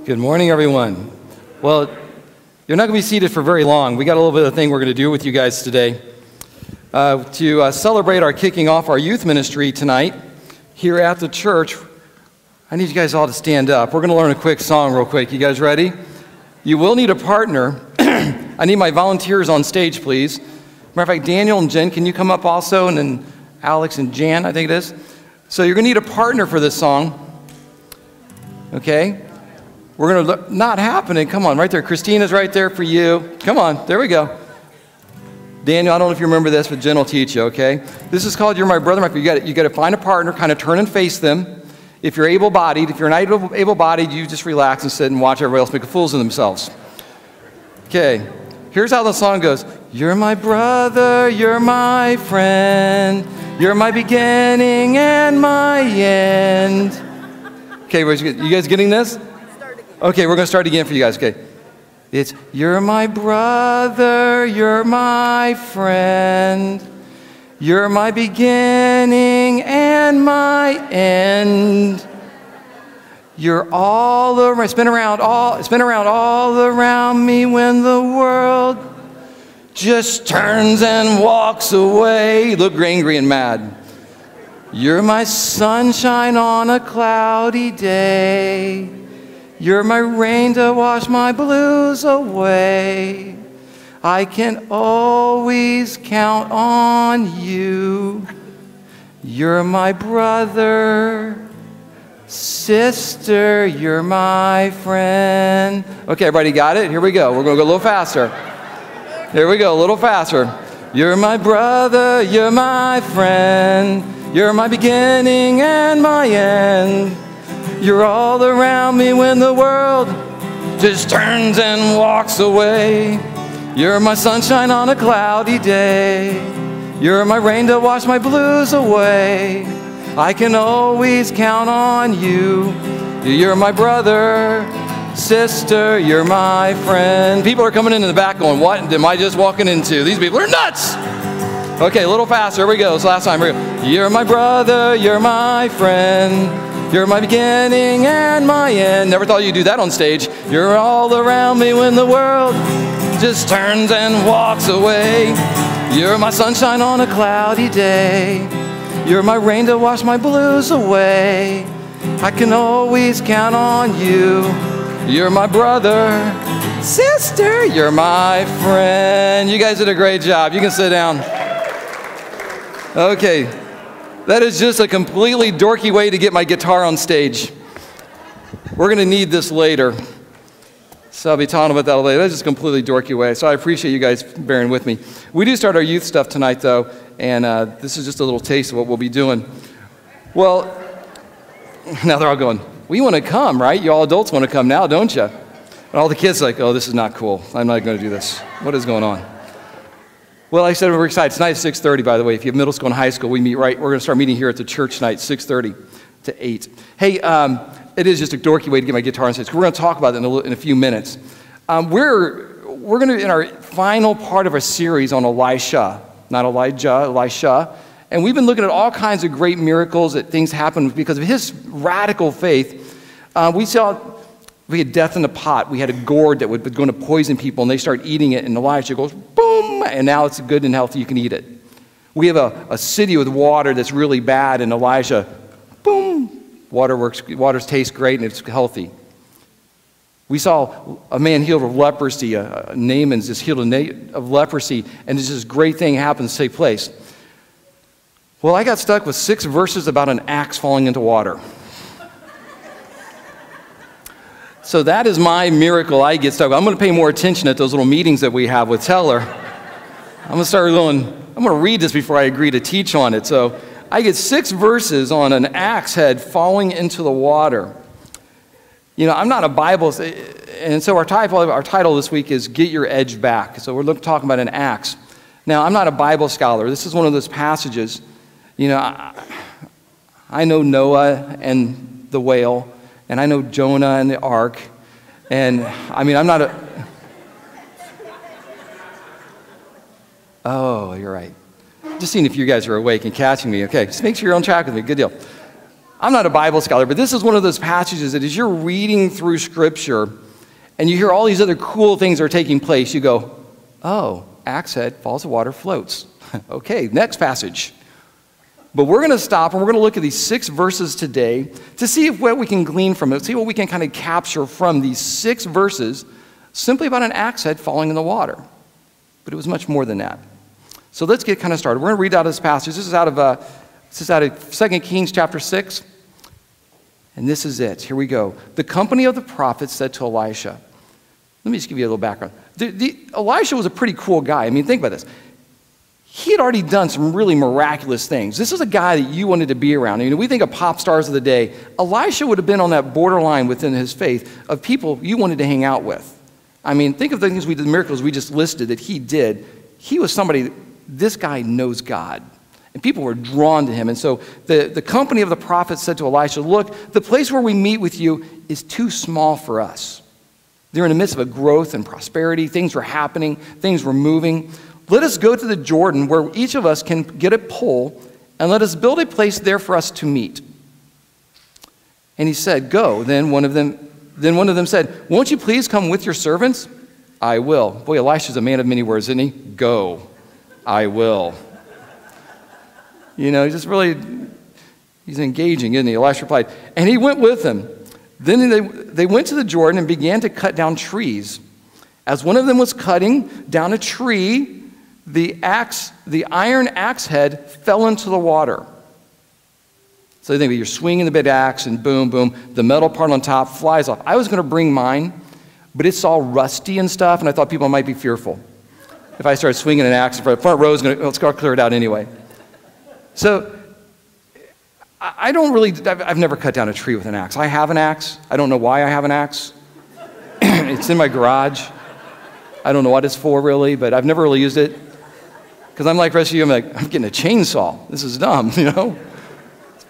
Good morning, everyone. Well, you're not going to be seated for very long. We got a little bit of thing we're going to do with you guys today. To celebrate our kicking off our youth ministry tonight here at the church, I need you guys all to stand up. We're going to learn a quick song real quick. You guys ready? You will need a partner. I need my volunteers on stage, please. Matter of fact, Daniel and Jen, can you come up also? And then Alex and Jan, I think it is. So you're going to need a partner for this song. Okay? We're going to not happening. Come on, right there. Christina's right there for you. Come on. There we go. Daniel, I don't know if you remember this, but Jen will teach you, okay? This is called You're My Brother, My Friend. You got to find a partner, kind of turn and face them. If you're able-bodied, if you're not able-bodied, you just relax and sit and watch everybody else make fools of themselves. Okay. Here's how the song goes. You're my brother, you're my friend. You're my beginning and my end. Okay, you guys getting this? Okay, we're going to start again for you guys, okay? It's, you're my brother, you're my friend. You're my beginning and my end. You're all around, spin around all around me when the world just turns and walks away. You look angry and mad. You're my sunshine on a cloudy day. You're my rain to wash my blues away. I can always count on you. You're my brother, sister, you're my friend. Okay, everybody got it? Here we go. We're going to go a little faster. Here we go, a little faster. You're my brother, you're my friend. You're my beginning and my end. You're all around me when the world just turns and walks away. You're my sunshine on a cloudy day. You're my rain to wash my blues away. I can always count on you. You're my brother, sister, you're my friend. People are coming in the back going, what am I just walking into? These people are nuts. Okay, a little faster. Here we go. It's last time. Here we go. You're my brother, you're my friend. You're my beginning and my end. Never thought you'd do that on stage. You're all around me when the world just turns and walks away. You're my sunshine on a cloudy day. You're my rain to wash my blues away. I can always count on you. You're my brother, sister, you're my friend. You guys did a great job. You can sit down. Okay, that is just a completely dorky way to get my guitar on stage. We're going to need this later. So I'll be talking about that later. That's just a completely dorky way. So I appreciate you guys bearing with me. We do start our youth stuff tonight, though, and this is just a little taste of what we'll be doing. Well, now they're all going, we want to come, right? You all adults want to come now, don't you? And all the kids are like, oh, this is not cool. I'm not going to do this. What is going on? Well, like I said, we're excited. Tonight is 6:30, by the way. If you have middle school and high school, we meet right. We're going to start meeting here at the church tonight, 6:30 to 8. Hey, it is just a dorky way to get my guitar on stage. We're going to talk about it in a few minutes. We're going to, in our final part of our series on Elisha, not Elijah, Elisha. And we've been looking at all kinds of great miracles that things happen because of his radical faith. We had death in the pot. We had a gourd that was going to poison people, and they start eating it, and Elisha goes, boom, and now it's good and healthy. You can eat it. We have a city with water that's really bad, and Elisha, boom, water tastes great, and it's healthy. We saw a man healed of leprosy. Naaman's just healed of leprosy, and this great thing happens to take place. Well, I got stuck with 6 verses about an axe falling into water. So that is my miracle I get stuck with. I'm going to pay more attention at those little meetings that we have with Teller. I'm going to start going, I'm going to read this before I agree to teach on it. So I get 6 verses on an axe head falling into the water. You know, I'm not a Bible, and so our title this week is Get Your Edge Back. So we're talking about an axe. Now, I'm not a Bible scholar. This is one of those passages, you know, I know Noah and the whale, and I know Jonah and the ark, and I mean, I'm not a... Oh, you're right. Just seeing if you guys are awake and catching me. Okay, just make sure you're on track with me. Good deal. I'm not a Bible scholar, but this is one of those passages that as you're reading through Scripture and you hear all these other cool things that are taking place, you go, oh, axe head, falls of water, floats. Okay, next passage. But we're going to stop and we're going to look at these 6 verses today to see what we can glean from it, see what we can kind of capture from these 6 verses simply about an axe head falling in the water. But it was much more than that. So let's get kind of started. We're going to read out of this passage. This is out of 2 Kings chapter 6. And this is it. Here we go. The company of the prophets said to Elisha. Let me just give you a little background. Elisha was a pretty cool guy. I mean, think about this. He had already done some really miraculous things. This is a guy that you wanted to be around. I mean, we think of pop stars of the day. Elisha would have been on that borderline within his faith of people you wanted to hang out with. I mean, think of the things we did, the miracles we just listed that he did. He was somebody, this guy knows God. And people were drawn to him. And so the company of the prophets said to Elisha, look, the place where we meet with you is too small for us. They're in the midst of a growth and prosperity. Things were happening. Things were moving. Let us go to the Jordan where each of us can get a pole, and let us build a place there for us to meet. And he said, go. Then one of them said, won't you please come with your servants? I will. Boy, Elisha's a man of many words, isn't he? Go. I will. You know, he's engaging, isn't he? Elisha replied, and he went with them. Then they went to the Jordan and began to cut down trees. As one of them was cutting down a tree, the iron axe head fell into the water. So you think you're swinging the big axe and boom, boom, the metal part on top flies off. I was going to bring mine, but it's all rusty and stuff, and I thought people might be fearful. If I started swinging an axe, the front row is going to, let's go clear it out anyway. So I've never cut down a tree with an axe. I have an axe. I don't know why I have an axe. It's in my garage. I don't know what it's for really, but I've never really used it. Because I'm like the rest of you, I'm getting a chainsaw. This is dumb, you know?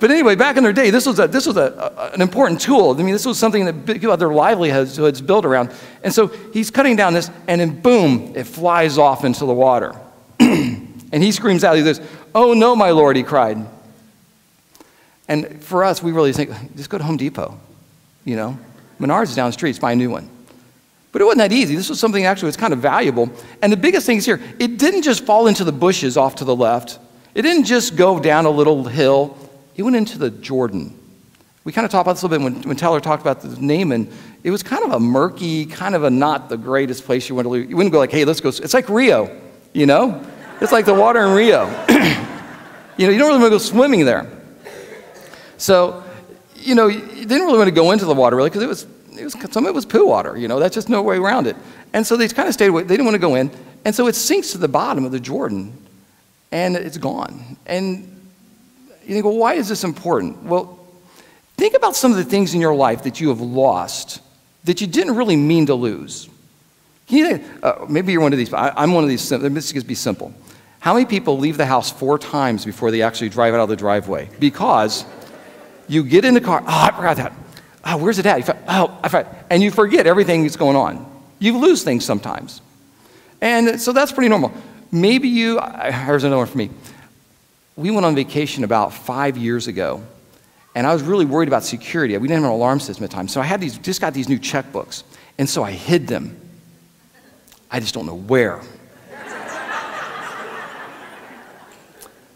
But anyway, back in their day, this was an important tool. I mean, this was something that people had their livelihoods built around. And so he's cutting down this, and then boom, it flies off into the water. And he screams out, he goes, oh no, my Lord, he cried. And for us, we really think, just go to Home Depot, you know? Menards is down the street, it's buy a new one. But it wasn't that easy. This was something actually was kind of valuable. And the biggest thing is here, it didn't just fall into the bushes off to the left. It didn't just go down a little hill. It went into the Jordan. We kind of talked about this a little bit when Tyler talked about the Naaman. It was kind of a murky, kind of a not the greatest place you want to live. You wouldn't go like, hey, let's go. It's like Rio, you know? It's like the water in Rio. You know, you don't really want to go swimming there. So, you know, you didn't really want to go into the water really because some of it was poo water, you know, that's just no way around it. And so they kind of stayed away, they didn't want to go in. And so it sinks to the bottom of the Jordan and it's gone. And you think, well, why is this important? Well, think about some of the things in your life that you have lost that you didn't really mean to lose. Can you think, maybe you're one of these, I'm one of these, let's just be simple. How many people leave the house 4 times before they actually drive out of the driveway? Because you get in the car, oh, I forgot that. Oh, where's it at? I forgot. And you forget everything that's going on. You lose things sometimes. And so that's pretty normal. Maybe here's another one for me. We went on vacation about 5 years ago, and I was really worried about security. We didn't have an alarm system at the time, so I had just got these new checkbooks, and so I hid them. I just don't know where.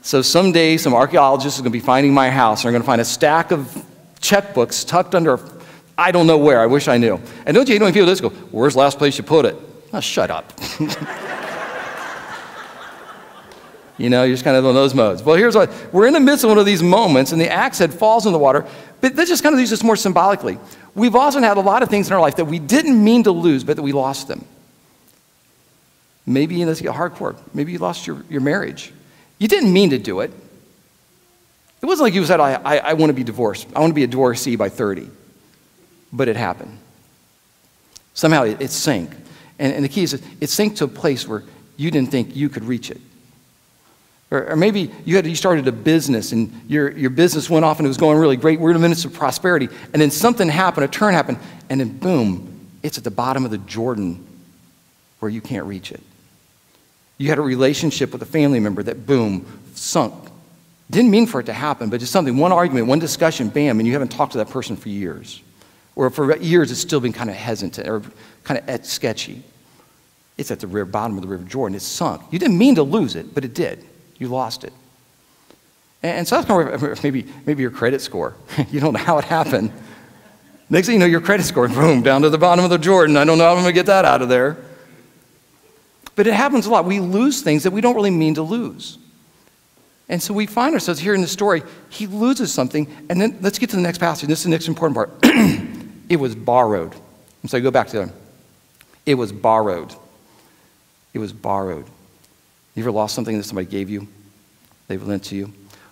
So someday, some archaeologists are going to be finding my house, and they're going to find a stack of checkbooks tucked under, I don't know where, I wish I knew. And don't you hate when people just go, where's the last place you put it? Oh, shut up. You know, you're just kind of in those modes. Well, here's what, we're in the midst of one of these moments, and the axe head falls in the water, but let's just kind of use this more symbolically. We've also had a lot of things in our life that we didn't mean to lose, but that we lost them. Maybe, let's get hardcore, maybe you lost your marriage. You didn't mean to do it. It wasn't like you said, I want to be divorced. I want to be a divorcee by 30. But it happened. Somehow it sank. And the key is it sank to a place where you didn't think you could reach it. Or maybe you started a business and your business went off and it was going really great. We're in the midst of prosperity. And then something happened, a turn happened, and then boom, it's at the bottom of the Jordan where you can't reach it. You had a relationship with a family member that boom, sunk Didn't mean for it to happen, but just something, one argument, one discussion, bam, and you haven't talked to that person for years. Or for years, it's still been kind of hesitant or kind of sketchy. It's at the bottom of the River Jordan. It's sunk. You didn't mean to lose it, but it did. You lost it. And so that's kind of maybe your credit score. You don't know how it happened. Next thing you know, your credit score, boom, down to the bottom of the Jordan. I don't know how I'm going to get that out of there. But it happens a lot. We lose things that we don't really mean to lose. And so we find ourselves here in the story, he loses something, and then let's get to the next passage. This is the next important part. It was borrowed. And so I go back to it was borrowed. It was borrowed. You ever lost something that somebody gave you? They lent to you?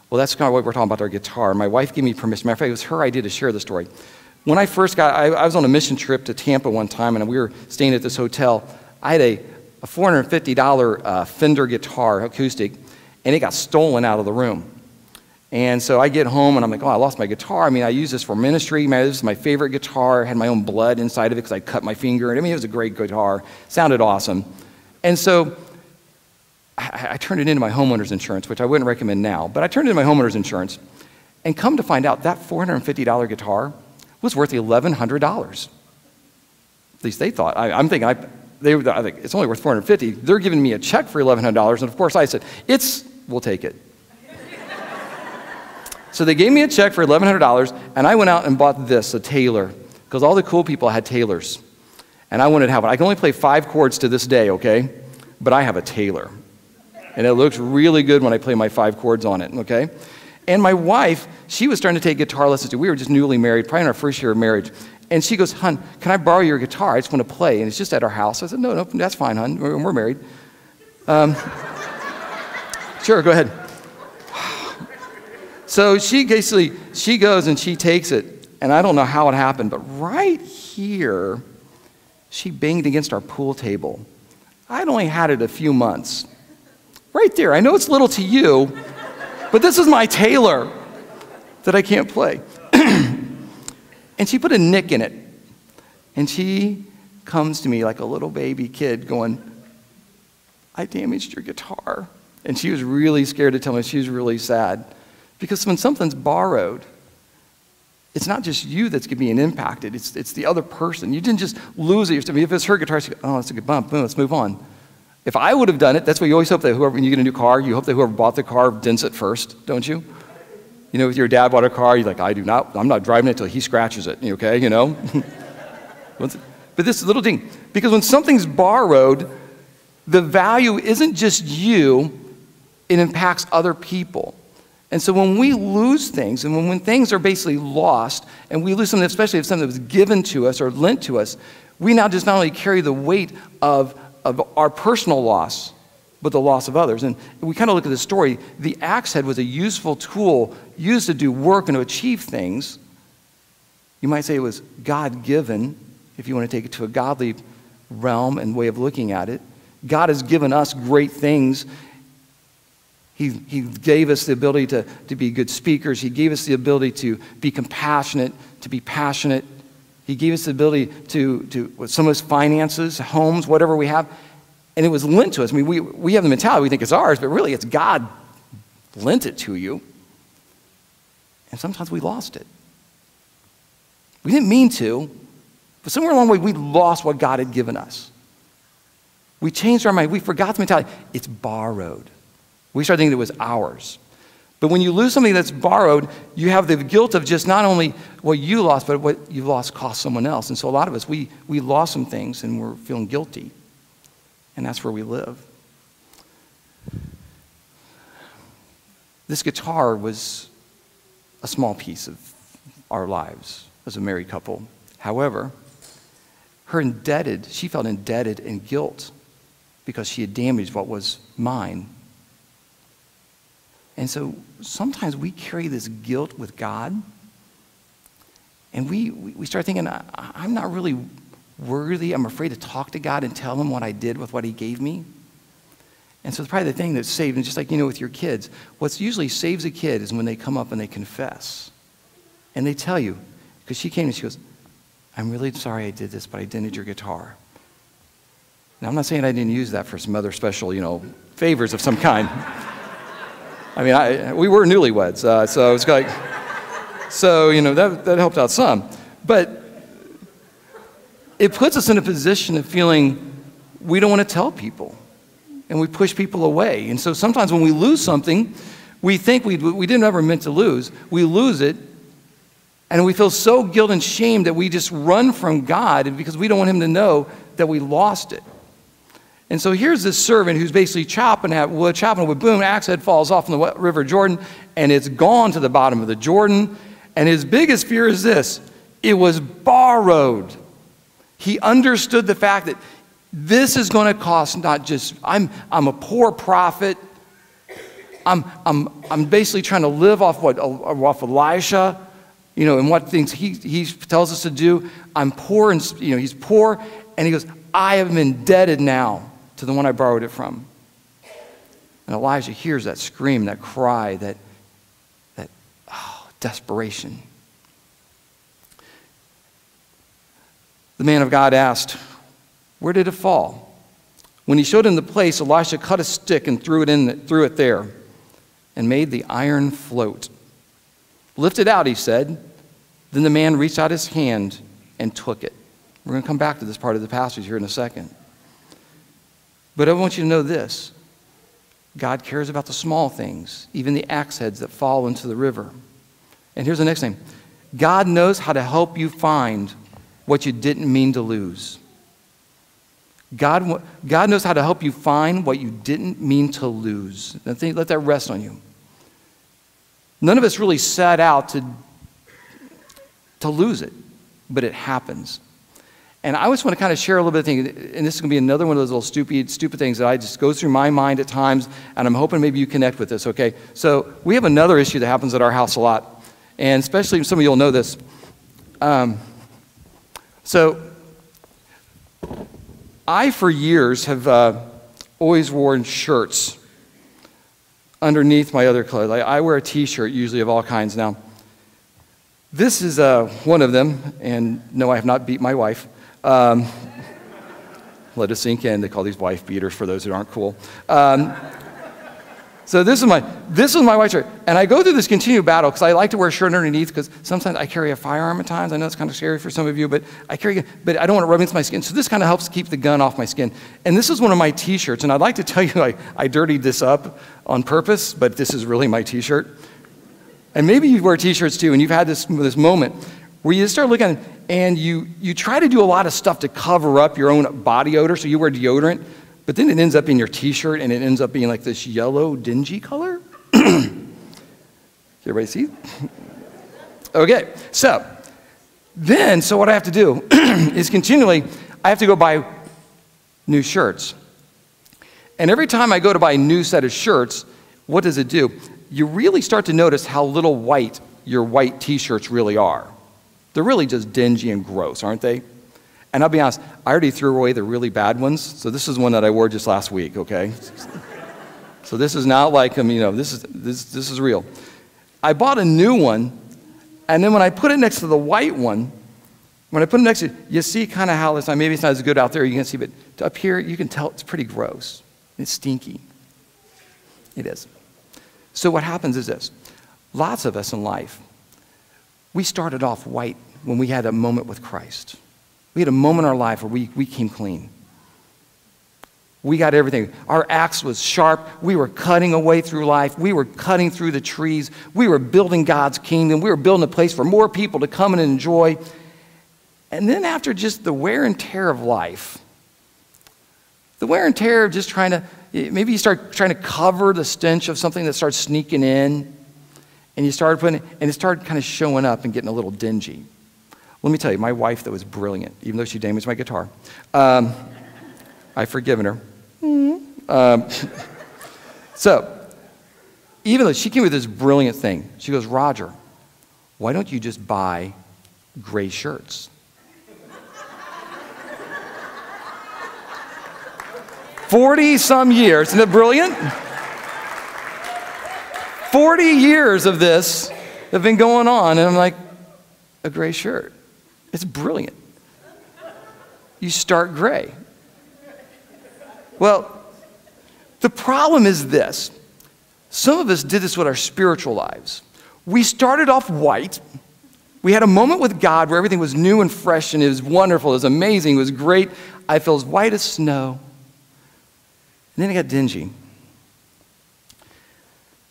Well, that's kind of what we're talking about, our guitar. My wife gave me permission. Matter of fact, it was her idea to share the story. When I first I was on a mission trip to Tampa one time, and we were staying at this hotel. I had a $450 Fender guitar, acoustic, and it got stolen out of the room. And so I get home, and I'm like, oh, I lost my guitar. I mean, I use this for ministry. Man, this is my favorite guitar. I had my own blood inside of it because I cut my finger. I mean, it was a great guitar. Sounded awesome. And so I turned it into my homeowner's insurance, which I wouldn't recommend now. But I turned it into my homeowner's insurance. And come to find out, that $450 guitar was worth $1,100. At least they thought. I'm thinking, I think it's only worth $450. They're giving me a check for $1,100. And of course, I said, we'll take it. So they gave me a check for $1,100, and I went out and bought this, a Taylor, because all the cool people had Taylors. And I wanted to have it. I can only play 5 chords to this day, okay? But I have a Taylor. And it looks really good when I play my 5 chords on it, okay? And my wife, she was starting to take guitar lessons too. We were just newly married, probably in our first year of marriage. And she goes, hon, can I borrow your guitar? I just want to play. And it's just at our house. I said, no, that's fine, hon. We're married. Sure, go ahead. So she goes and she takes it. And I don't know how it happened, but right here, she banged against our pool table. I'd only had it a few months. Right there. I know it's little to you, but this is my Taylor that I can't play. And she put a nick in it. And she comes to me like a little baby kid going, I damaged your guitar. And she was really scared to tell me. She was really sad. Because when something's borrowed, it's not just you that's being impacted. It's the other person. You didn't just lose it. I mean, if it's her guitar, she goes, oh, it's a good bump. Boom, let's move on. If I would have done it, that's what you always hope that when you get a new car, you hope that whoever bought the car dents it first, don't you? You know, if your dad bought a car, you're like, I'm not driving it until he scratches it, okay, you know? But this little thing, because when something's borrowed, the value isn't just you, it impacts other people. And so when we lose things, and when things are basically lost, and we lose something, especially if something that was given to us or lent to us, we now just not only carry the weight of our personal loss, but the loss of others. And we kind of look at the story. The axe head was a useful tool used to do work and to achieve things. You might say it was God-given, if you want to take it to a godly realm and way of looking at it. God has given us great things. He gave us the ability to be good speakers. He gave us the ability to be compassionate, to be passionate. He gave us the ability to some of his finances, homes, whatever we have. And it was lent to us. I mean, we have the mentality, we think it's ours, but really it's God lent it to you. And sometimes we lost it. We didn't mean to, but somewhere along the way we lost what God had given us. We changed our mind. We forgot the mentality. It's borrowed. We started thinking it was ours. But when you lose something that's borrowed, you have the guilt of just not only what you lost, but what you lost cost someone else. And so a lot of us, we lost some things and we're feeling guilty. And that's where we live. This guitar was a small piece of our lives as a married couple. However, she felt indebted and guilt because she had damaged what was mine. And so sometimes we carry this guilt with God, and we start thinking, I'm not really worthy. I'm afraid to talk to God and tell him what I did with what he gave me. And so it's probably the thing that saved, and just like, with your kids, what usually saves a kid is when they come up and they confess. And they tell you, because she came and she goes, I'm really sorry I did this, but I dented your guitar. Now, I'm not saying I didn't use that for some other special, favors of some kind. I mean, we were newlyweds, so it's like, so, that helped out some. But it puts us in a position of feeling we don't want to tell people, and we push people away. And so sometimes when we lose something, we think we didn't ever meant to lose. We lose it, and we feel so guilt and shame that we just run from God because we don't want him to know that we lost it. And so here's this servant who's basically chopping wood, boom, axe head falls off in the river Jordan, and it's gone to the bottom of the Jordan. And his biggest fear is this: it was borrowed. He understood the fact that this is going to cost not just, I'm a poor prophet. I'm basically trying to live off off Elisha, and what things he tells us to do. I'm poor, and he's poor, and he goes, I am indebted now to the one I borrowed it from. And Elijah hears that scream, that cry, that desperation. The man of God asked, where did it fall? When he showed him the place, Elisha cut a stick and threw it there and made the iron float. Lift it out, he said. Then the man reached out his hand and took it. We're going to come back to this part of the passage here in a second. But I want you to know this: God cares about the small things, even the axe heads that fall into the river. And here's the next thing: God knows how to help you find what you didn't mean to lose. God knows how to help you find what you didn't mean to lose. Let that rest on you. None of us really set out to lose it, but it happens. And I just want to kind of share a little bit of things, and this is going to be another one of those little stupid things that I just go through my mind at times, and I'm hoping maybe you connect with this, okay? So we have another issue that happens at our house a lot, and especially some of you will know this. So I, for years, have always worn shirts underneath my other clothes. I wear a T-shirt usually of all kinds now. This is one of them, and no, I have not beat my wife. Let it sink in. They call these wife beaters for those who aren't cool. So this is my white shirt, and I go through this continued battle because I like to wear a shirt underneath because sometimes I carry a firearm at times. I know it's kind of scary for some of you, but I don't want it rubbing into my skin. So this kind of helps keep the gun off my skin. And this is one of my T-shirts, and I'd like to tell you I dirtied this up on purpose, but this is really my T-shirt. And maybe you wear T-shirts too, and you've had this moment where you start looking at it, and you try to do a lot of stuff to cover up your own body odor, so you wear deodorant, but then it ends up in your T-shirt, and it ends up being like this yellow, dingy color. Everybody see? Okay, so what I have to do is continually, I have to go buy new shirts. And every time I go to buy a new set of shirts, what does it do? You really start to notice how little white your white T-shirts really are. They're really just dingy and gross, aren't they? And I'll be honest, I already threw away the really bad ones, so this is one that I wore just last week, okay? So this is not like, this is real. I bought a new one, and then when I put it next to the white one, you see kind of how maybe it's not as good out there, you can see, but up here, you can tell it's pretty gross. It's stinky. It is. So what happens is this. Lots of us in life, we started off white when we had a moment with Christ. We had a moment in our life where we came clean. We got everything. Our axe was sharp. We were cutting away through life. We were cutting through the trees. We were building God's kingdom. We were building a place for more people to come and enjoy. And then after just the wear and tear of life, the wear and tear of just maybe you start trying to cover the stench of something that starts sneaking in, and it started kind of showing up and getting a little dingy. Let me tell you, my wife, that was brilliant, even though she damaged my guitar. I've forgiven her. So, even though she came with this brilliant thing, she goes, Roger, why don't you just buy gray shirts? 40-some years, isn't it brilliant? 40 years of this have been going on, and I'm like, a gray shirt. It's brilliant. You start gray. Well, the problem is this. Some of us did this with our spiritual lives. We started off white. We had a moment with God where everything was new and fresh, and it was wonderful, it was amazing, it was great. I felt as white as snow. And then it got dingy. And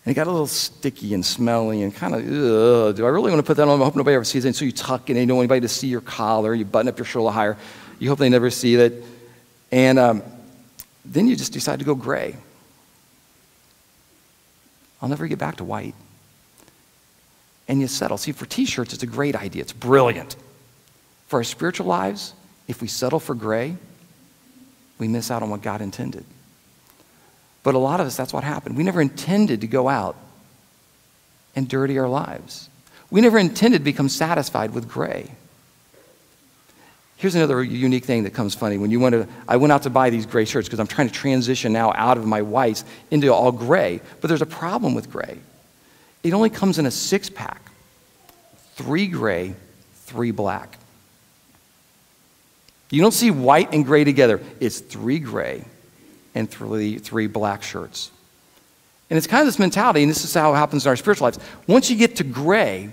it got a little sticky and smelly and kind of, do I really want to put that on? I hope nobody ever sees it. And so you tuck it, and you don't want anybody to see your collar. You button up your shoulder higher. You hope they never see that. And then you just decide to go gray. I'll never get back to white. And you settle. See, for t-shirts, it's a great idea. It's brilliant. For our spiritual lives, if we settle for gray, we miss out on what God intended. But a lot of us, that's what happened. We never intended to go out and dirty our lives. We never intended to become satisfied with gray. Here's another unique thing that comes funny. I went out to buy these gray shirts because I'm trying to transition now out of my whites into all gray. But there's a problem with gray. It only comes in a 6-pack. 3 gray, 3 black. You don't see white and gray together. It's 3 gray and 3 black shirts. And it's kind of this mentality, and this is how it happens in our spiritual lives. Once you get to gray,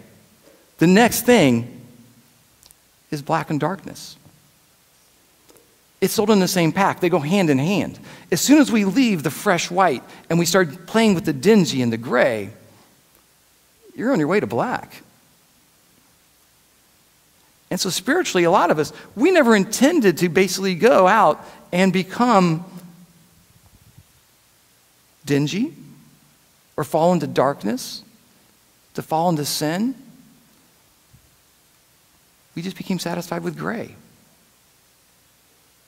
the next thing is black and darkness. It's sold in the same pack. They go hand in hand. As soon as we leave the fresh white and we start playing with the dingy and the gray, you're on your way to black. And so spiritually, a lot of us, we never intended to basically go out and become dingy or fall into darkness, to fall into sin. We just became satisfied with gray.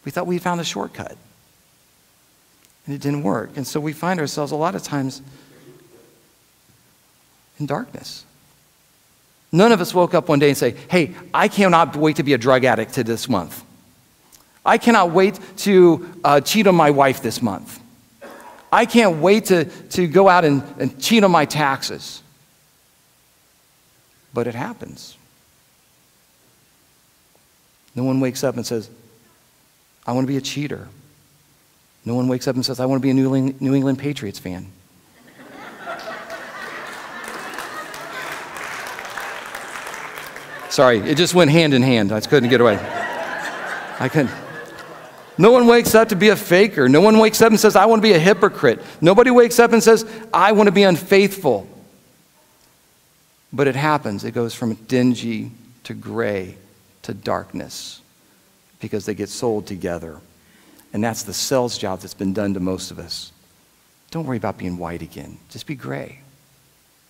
We thought we found a shortcut. And it didn't work. And so we find ourselves a lot of times in darkness. None of us woke up one day and say, hey, I cannot wait to be a drug addict this month. I cannot wait to cheat on my wife this month. I can't wait to go out and cheat on my taxes. But it happens. No one wakes up and says, I want to be a cheater. No one wakes up and says, I want to be a New England Patriots fan. Sorry, it just went hand in hand. I just couldn't get away. I couldn't. No one wakes up to be a faker. No one wakes up and says, I want to be a hypocrite. Nobody wakes up and says, I want to be unfaithful. But it happens. It goes from dingy to gray to darkness because they get sold together. And that's the sales job that's been done to most of us. Don't worry about being white again. Just be gray.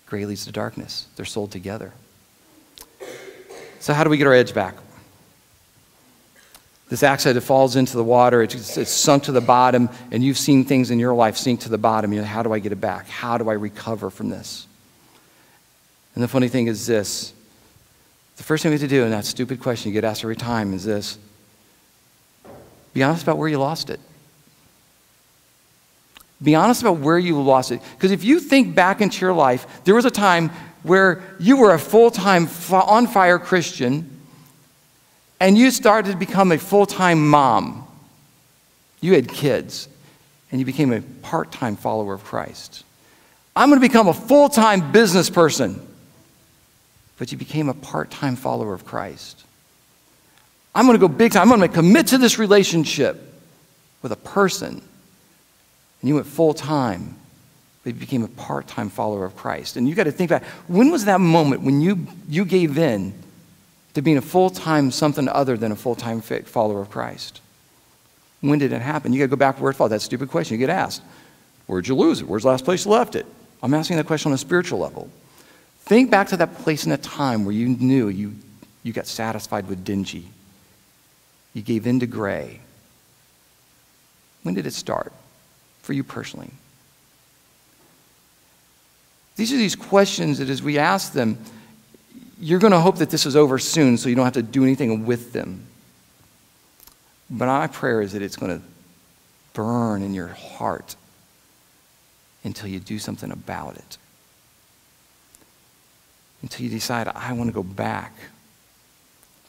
Gray leads to darkness. They're sold together. So how do we get our edge back? This axe head, it falls into the water, it's sunk to the bottom, and you've seen things in your life sink to the bottom. You know, how do I get it back? How do I recover from this? And the funny thing is this. The first thing we have to do, and that stupid question you get asked every time, is this. Be honest about where you lost it. Be honest about where you lost it. Because if you think back into your life, there was a time where you were a full-time, on-fire Christian, and you started to become a full-time mom. You had kids, and you became a part-time follower of Christ. I'm going to become a full-time business person, but you became a part-time follower of Christ. I'm going to go big time. I'm going to commit to this relationship with a person. And you went full-time, but you became a part-time follower of Christ. And you got to think back, when was that moment when you gave in to being a full-time something other than a full-time follower of Christ? When did it happen? You got to go back where it fell. That stupid question you get asked. Where'd you lose it? Where's the last place you left it? I'm asking that question on a spiritual level. Think back to that place in a time where you knew you got satisfied with dingy. You gave in to gray. When did it start for you personally? These are these questions that as we ask them, you're going to hope that this is over soon so you don't have to do anything with them. But my prayer is that it's going to burn in your heart until you do something about it. Until you decide, I want to go back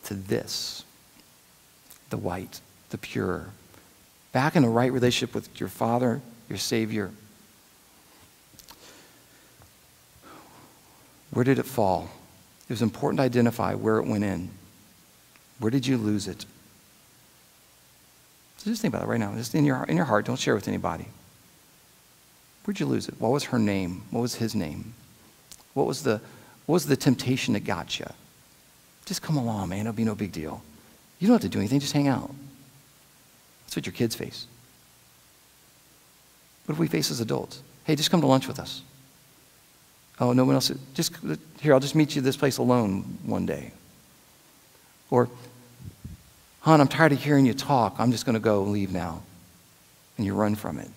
to this, the white, the pure, back in the right relationship with your Father, your Savior. Where did it fall? It was important to identify where it went in. Where did you lose it? So just think about it right now. Just in your heart. Don't share with anybody. Where'd you lose it? What was her name? What was his name? What was the temptation that got you? Just come along, man. It'll be no big deal. You don't have to do anything. Just hang out. That's what your kids face. What do we face as adults? Hey, just come to lunch with us. Oh, no one else. I'll just meet you at this place alone one day. Or, hon, I'm tired of hearing you talk. I'm just going to go and leave now. And you run from it.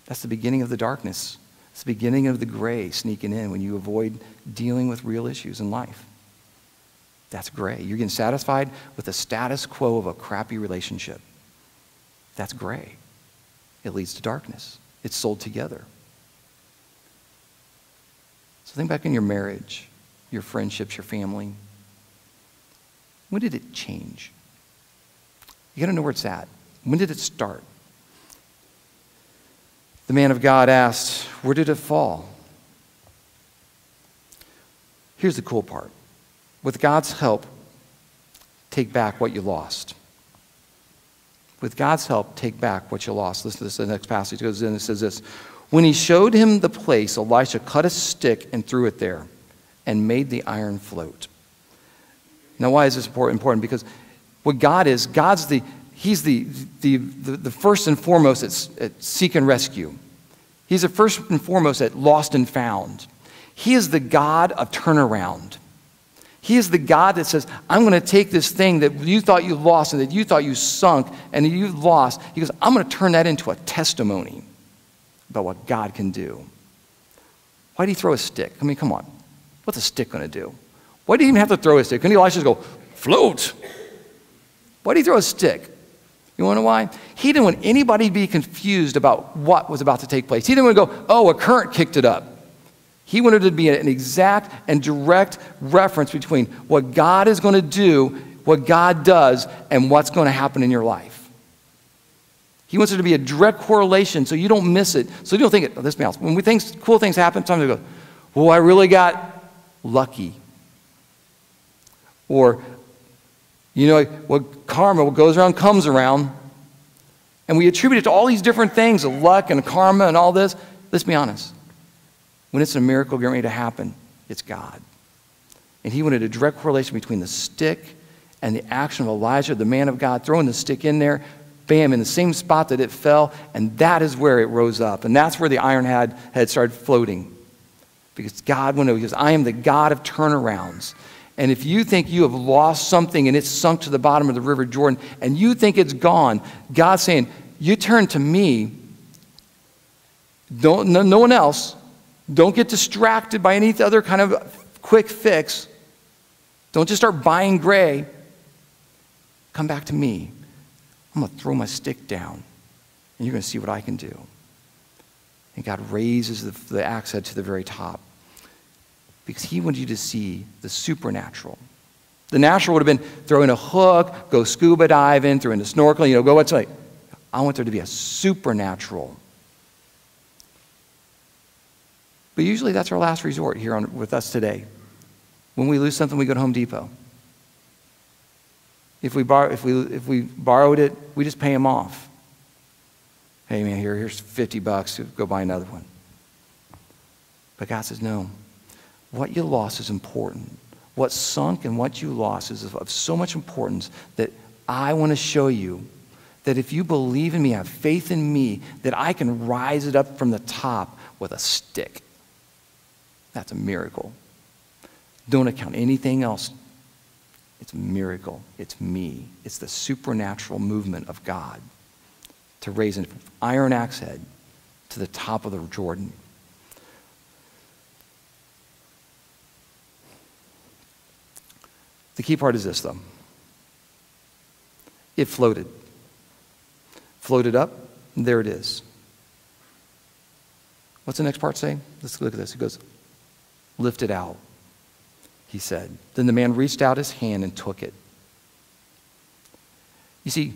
That's the beginning of the darkness. It's the beginning of the gray sneaking in when you avoid dealing with real issues in life. That's gray. You're getting satisfied with the status quo of a crappy relationship. That's gray. It leads to darkness. It's sold together. So think back in your marriage, your friendships, your family. When did it change? You got to know where it's at. When did it start? The man of God asked, where did it fall? Here's the cool part. With God's help, take back what you lost. With God's help, take back what you lost. Listen to this. The next passage goes in and says this. When he showed him the place, Elisha cut a stick and threw it there and made the iron float. Now, why is this important? Because what God is, He's the first and foremost at seek and rescue. He's the first and foremost at lost and found. He is the God of turnaround. He is the God that says, I'm going to take this thing that you thought you lost and that you thought you sunk and that you lost. He goes, I'm going to turn that into a testimony about what God can do. Why did he throw a stick? I mean, come on. What's a stick going to do? Why did he even have to throw a stick? Couldn't Elisha just go, float? Why did he throw a stick? You want to know why? He didn't want anybody to be confused about what was about to take place. He didn't want to go, oh, a current kicked it up. He wanted it to be an exact and direct reference between what God is going to do, what God does, and what's going to happen in your life. He wants there to be a direct correlation so you don't miss it. So you don't think, let's be honest, when cool things happen, sometimes we go, well, I really got lucky. Or, what karma, what goes around comes around. And we attribute it to all these different things, of luck and karma and all this. Let's be honest. When it's a miracle getting ready to happen, it's God. And he wanted a direct correlation between the stick and the action of Elijah, the man of God, throwing the stick in there, bam, in the same spot that it fell, and that is where it rose up. And that's where the iron had started floating. Because God wanted, because I am the God of turnarounds. And if you think you have lost something and it's sunk to the bottom of the River Jordan and you think it's gone, God's saying, you turn to me, no one else. Don't get distracted by any other kind of quick fix. Don't just start buying gray. Come back to me. I'm going to throw my stick down, and you're going to see what I can do. And God raises the axe head to the very top because he wanted you to see the supernatural. The natural would have been throw in a hook, go scuba diving, throw in a snorkel, go what's like. I want there to be a supernatural. But usually that's our last resort here with us today. When we lose something, we go to Home Depot. If we borrowed it, we just pay them off. Hey man, here's $50, go buy another one. But God says, no. What you lost is important. What sunk and what you lost is of so much importance that I want to show you that if you believe in me, have faith in me, that I can rise it up from the top with a stick. That's a miracle. Don't account anything else. It's a miracle. It's me. It's the supernatural movement of God to raise an iron axe head to the top of the Jordan. The key part is this, though. It floated. Floated up, and there it is. What's the next part say? Let's look at this. It goes, lift it out, he said. Then the man reached out his hand and took it. You see,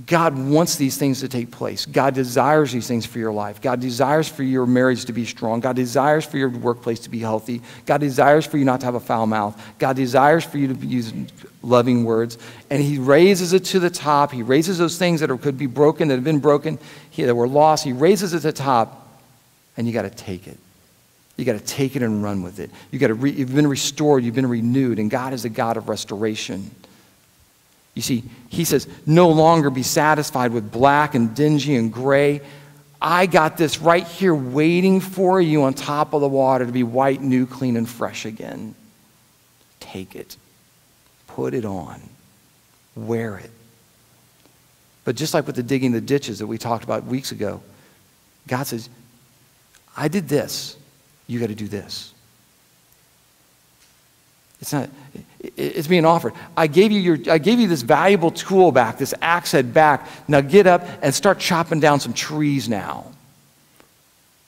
God wants these things to take place. God desires these things for your life. God desires for your marriage to be strong. God desires for your workplace to be healthy. God desires for you not to have a foul mouth. God desires for you to use loving words. And he raises it to the top. He raises those things that could be broken, that have been broken, that were lost. He raises it to the top, and you got to take it. You got to take it and run with it. You've been restored. You've been renewed. And God is a God of restoration. You see, he says, no longer be satisfied with black and dingy and gray. I got this right here waiting for you on top of the water to be white, new, clean, and fresh again. Take it. Put it on. Wear it. But just like with the digging the ditches that we talked about weeks ago, God says, I did this. You got to do this. It's being offered. I gave you this valuable tool back, this axe head back. Now get up and start chopping down some trees now.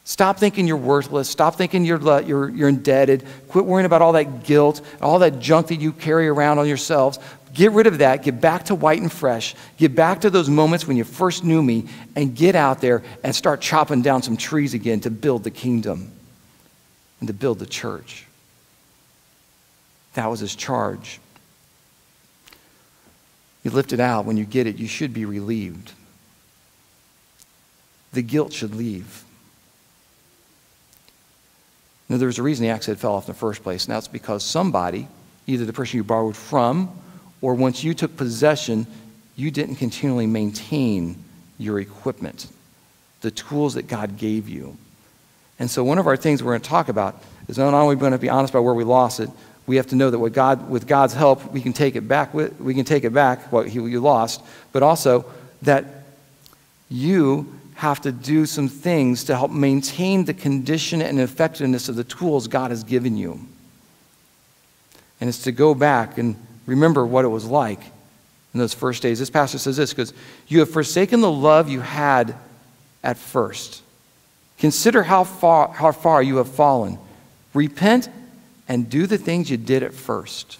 Stop thinking you're worthless. Stop thinking you're indebted. Quit worrying about all that guilt, all that junk that you carry around on yourselves. Get rid of that. Get back to white and fresh. Get back to those moments when you first knew me, and get out there and start chopping down some trees again to build the kingdom and to build the church. That was his charge. You lift it out. When you get it, you should be relieved. The guilt should leave. Now, there was a reason the axe head fell off in the first place, and that's because somebody, either the person you borrowed from, or once you took possession, you didn't continually maintain your equipment, the tools that God gave you. And so one of our things we're going to talk about is not only going to be honest about where we lost it, we have to know that with God's help, we can take it back. We can take it back, what you lost, but also that you have to do some things to help maintain the condition and effectiveness of the tools God has given you. And it's to go back and remember what it was like in those first days. This pastor says this, because you have forsaken the love you had at first. Consider how far you have fallen. Repent and do the things you did at first.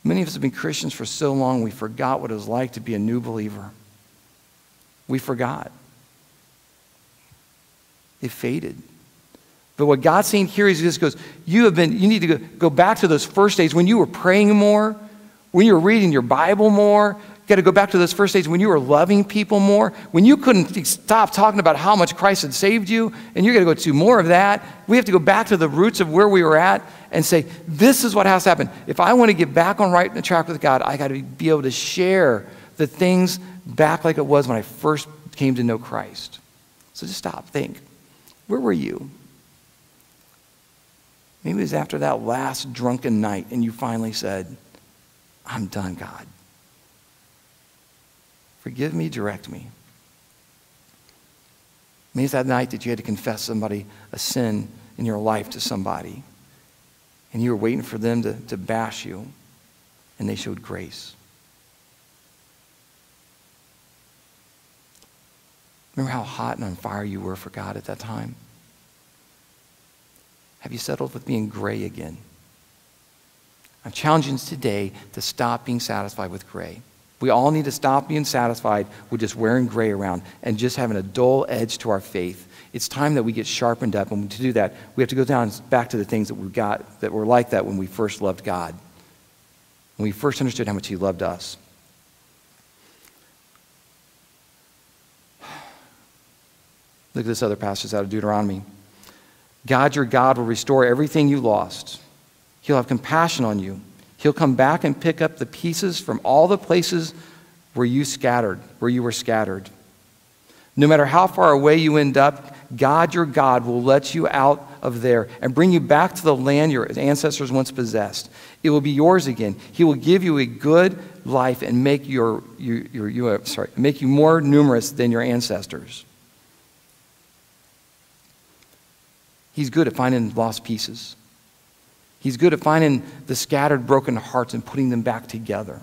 Many of us have been Christians for so long, we forgot what it was like to be a new believer. We forgot. It faded. But what God's saying here is he just goes, you need to go back to those first days when you were praying more, when you were reading your Bible more. You got to go back to those first days when you were loving people more, when you couldn't stop talking about how much Christ had saved you, and you're going to go to more of that. We have to go back to the roots of where we were at and say, this is what has to happen. If I want to get back on right track with God, I got to be able to share the things back like it was when I first came to know Christ. So just stop, think. Where were you? Maybe it was after that last drunken night and you finally said, I'm done, God. Forgive me, direct me. Maybe it's that night that you had to confess a sin in your life to somebody, and you were waiting for them to bash you, and they showed grace. Remember how hot and on fire you were for God at that time? Have you settled with being gray again? I'm challenging you today to stop being satisfied with gray. We all need to stop being satisfied with just wearing gray around and just having a dull edge to our faith. It's time that we get sharpened up, and to do that, we have to go down back to the things that we got that were like that when we first loved God, when we first understood how much He loved us. Look at this other passage out of Deuteronomy. God, your God, will restore everything you lost. He'll have compassion on you. He'll come back and pick up the pieces from all the places where you were scattered. No matter how far away you end up, God, your God, will let you out of there and bring you back to the land your ancestors once possessed. It will be yours again. He will give you a good life and make you more numerous than your ancestors. He's good at finding lost pieces. He's good at finding the scattered, broken hearts and putting them back together.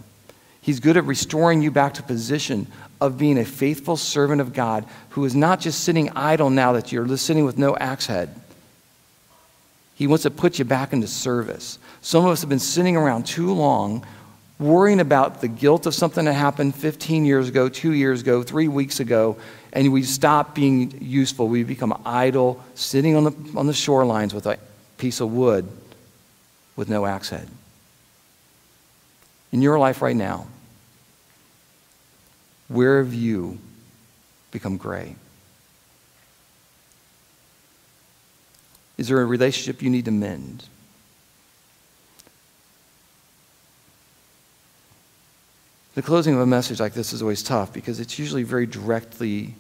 He's good at restoring you back to a position of being a faithful servant of God who is not just sitting idle now that you're sitting with no axe head. He wants to put you back into service. Some of us have been sitting around too long worrying about the guilt of something that happened 15 years ago, 2 years ago, 3 weeks ago, and we stop being useful. We become idle, sitting on the shorelines with a piece of wood with no axe head. In your life right now, where have you become gray? Is there a relationship you need to mend? The closing of a message like this is always tough because it's usually very directly,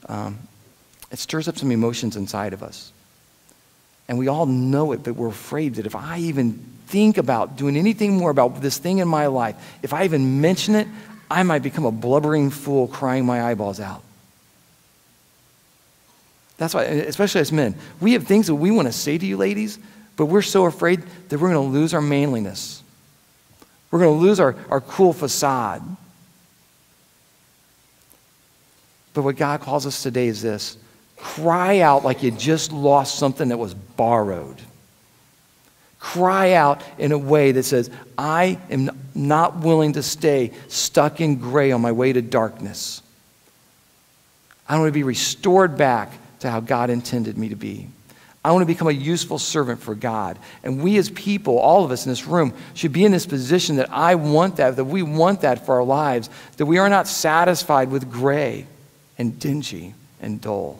it stirs up some emotions inside of us. And we all know it, but we're afraid that if I even think about doing anything more about this thing in my life, if I even mention it, I might become a blubbering fool crying my eyeballs out. That's why, especially as men, we have things that we want to say to you ladies, but we're so afraid that we're going to lose our manliness. We're going to lose our cool facade. But what God calls us today is this: cry out like you just lost something that was borrowed. Cry out in a way that says, I am not willing to stay stuck in gray on my way to darkness. I want to be restored back to how God intended me to be. I want to become a useful servant for God. And we as people, all of us in this room, should be in this position that I want that we want that for our lives, that we are not satisfied with gray and dingy and dull.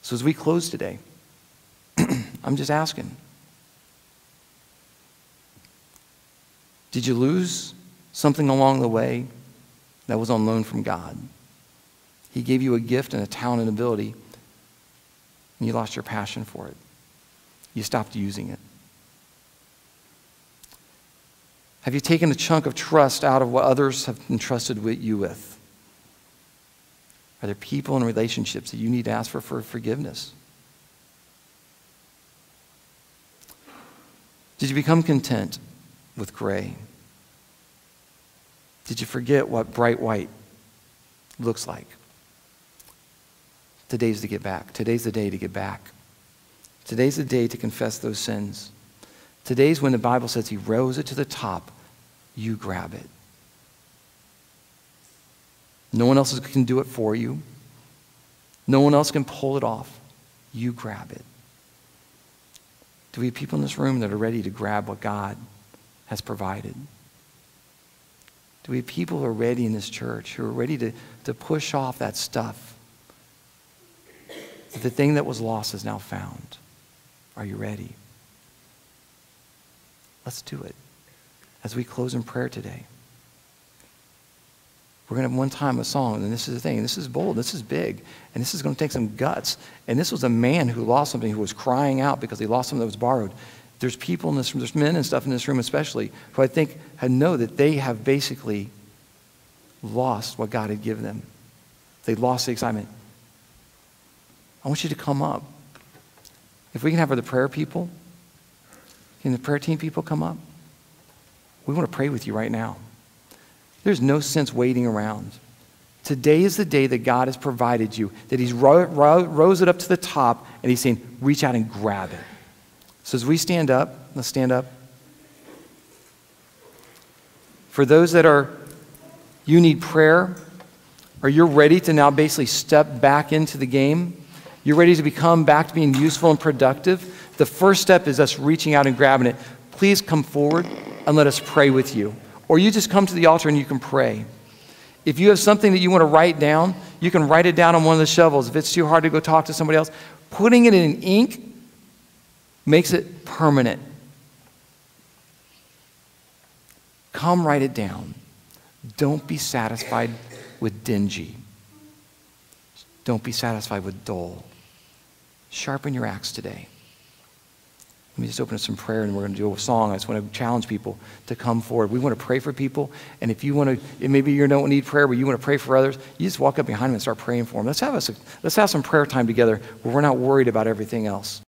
So as we close today, I'm just asking, did you lose something along the way that was on loan from God? He gave you a gift and a talent and ability, and you lost your passion for it. You stopped using it. Have you taken a chunk of trust out of what others have entrusted you with? Are there people and relationships that you need to ask for forgiveness? Did you become content with gray? Did you forget what bright white looks like? Today's to get back. Today's the day to get back. Today's the day to confess those sins. Today's when the Bible says he rose it to the top. You grab it. No one else can do it for you. No one else can pull it off. You grab it. Do we have people in this room that are ready to grab what God has provided? Do we have people who are ready in this church, who are ready to push off that stuff? The thing that was lost is now found. Are you ready? Let's do it. As we close in prayer today, we're going to have one time a song, and this is the thing. This is bold. This is big. And this is going to take some guts. And this was a man who lost something, who was crying out because he lost something that was borrowed. There's people in this room, there's men and stuff in this room especially, who I think know that they have basically lost what God had given them. They lost the excitement. I want you to come up. If we can have the prayer people, can the prayer team people come up? We want to pray with you right now. There's no sense waiting around. Today is the day that God has provided you, that he's rose it up to the top, and he's saying, reach out and grab it. So as we stand up, let's stand up. For those that you need prayer, or you're ready to now basically step back into the game, you're ready to become back to being useful and productive, the first step is us reaching out and grabbing it. Please come forward and let us pray with you. Or you just come to the altar and you can pray. If you have something that you want to write down, you can write it down on one of the shovels. If it's too hard to go talk to somebody else, putting it in ink makes it permanent. Come write it down. Don't be satisfied with dingy. Don't be satisfied with dull. Sharpen your axe today. Let me just open up some prayer and we're going to do a song. I just want to challenge people to come forward. We want to pray for people. And if you want to, maybe you don't need prayer, but you want to pray for others, you just walk up behind them and start praying for them. Let's have some prayer time together where we're not worried about everything else.